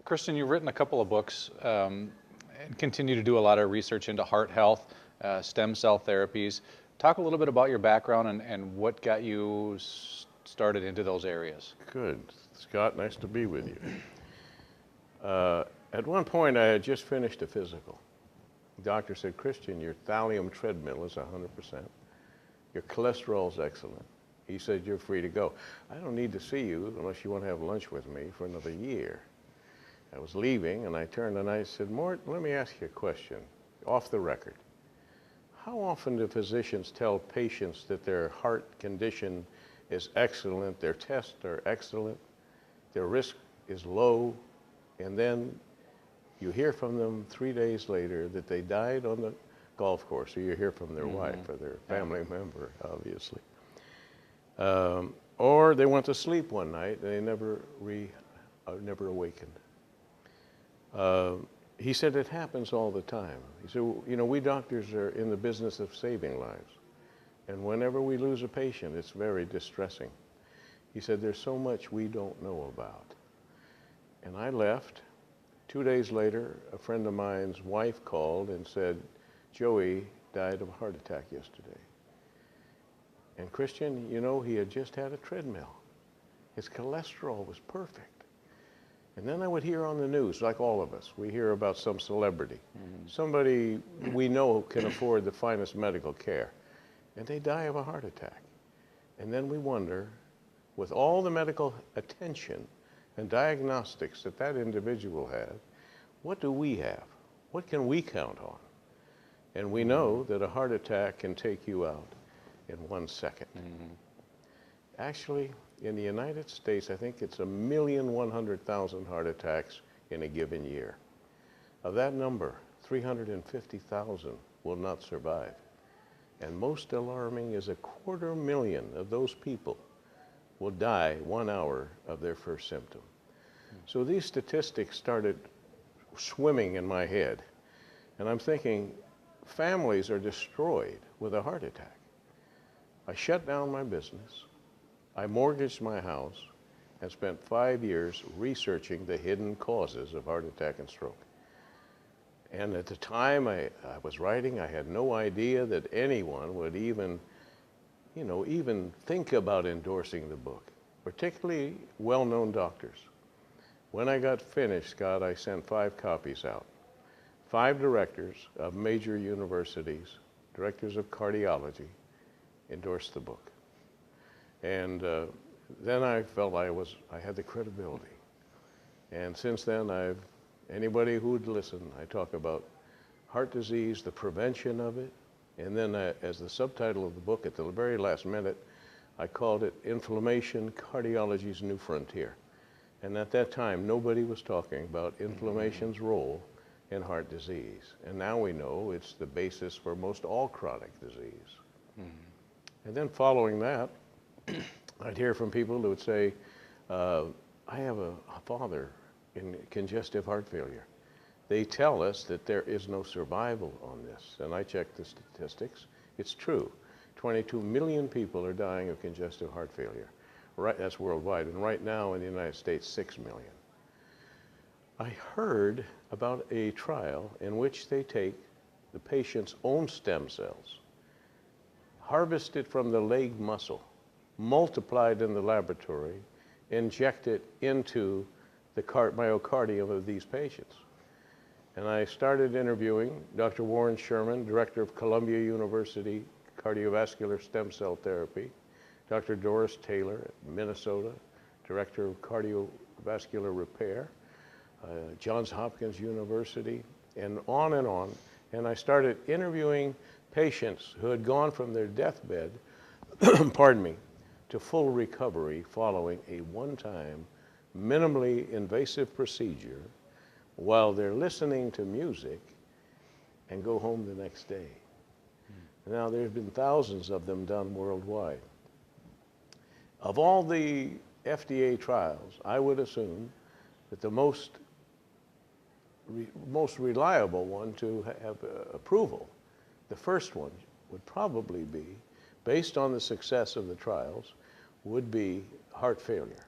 Christian, you've written a couple of books and continue to do a lot of research into heart health, stem cell therapies. Talk a little bit about your background and what got you started into those areas. Good. Scott, nice to be with you. At one point, I had just finished a physical. The doctor said, Christian, your thallium treadmill is 100%. Your cholesterol is excellent. He said, you're free to go. I don't need to see you unless you want to have lunch with me for another year. I was leaving, and I turned and I said, Mort, let me ask you a question, off the record. How often do physicians tell patients that their heart condition is excellent, their tests are excellent, their risk is low, and then you hear from them 3 days later that they died on the golf course, or you hear from their wife or their family member, obviously. Or they went to sleep one night and they never awakened. He said it happens all the time. He said, you know, we doctors are in the business of saving lives. And whenever we lose a patient, it's very distressing. He said, there's so much we don't know about. And I left. 2 days later, a friend of mine's wife called and said, Joey died of a heart attack yesterday. And Christian, you know, he had just had a treadmill. His cholesterol was perfect. And then I would hear on the news, like all of us, we hear about some celebrity, somebody we know can afford the finest medical care, and they die of a heart attack. And then we wonder, with all the medical attention and diagnostics that that individual had, what do we have? What can we count on? And we know that a heart attack can take you out in 1 second. Actually, in the United States, I think it's 1,100,000 heart attacks in a given year. Of that number, 350,000 will not survive. And most alarming is 250,000 of those people will die 1 hour of their first symptom. So these statistics started swimming in my head. And I'm thinking, families are destroyed with a heart attack. I shut down my business. I mortgaged my house and spent 5 years researching the hidden causes of heart attack and stroke. And at the time I was writing, I had no idea that anyone would even think about endorsing the book, particularly well-known doctors. When I got finished, Scott, I sent 5 copies out. 5 directors of major universities, directors of cardiology, endorsed the book. And then I felt I had the credibility. And since then, anybody who would listen, I talk about heart disease, the prevention of it, and then as the subtitle of the book at the very last minute, I called it Inflammation, Cardiology's New Frontier. And at that time, nobody was talking about inflammation's role in heart disease. And now we know it's the basis for most all chronic disease. And then following that, I'd hear from people who would say, I have a father in congestive heart failure. They tell us that there is no survival on this. And I checked the statistics. It's true. 22 million people are dying of congestive heart failure. Right, that's worldwide. And right now in the United States, 6 million. I heard about a trial in which they take the patient's own stem cells, harvest it from the leg muscle, multiplied in the laboratory, inject it into the myocardium of these patients. And I started interviewing Dr. Warren Sherman, director of Columbia University Cardiovascular Stem Cell Therapy, Dr. Doris Taylor, Minnesota, director of cardiovascular repair, Johns Hopkins University, and on and on. And I started interviewing patients who had gone from their deathbed, pardon me, to full recovery following a one-time, minimally invasive procedure while they're listening to music and go home the next day. Now, there have been thousands of them done worldwide. Of all the FDA trials, I would assume that the most reliable one to have approval, the first one would probably be, based on the success of the trials, would be heart failure.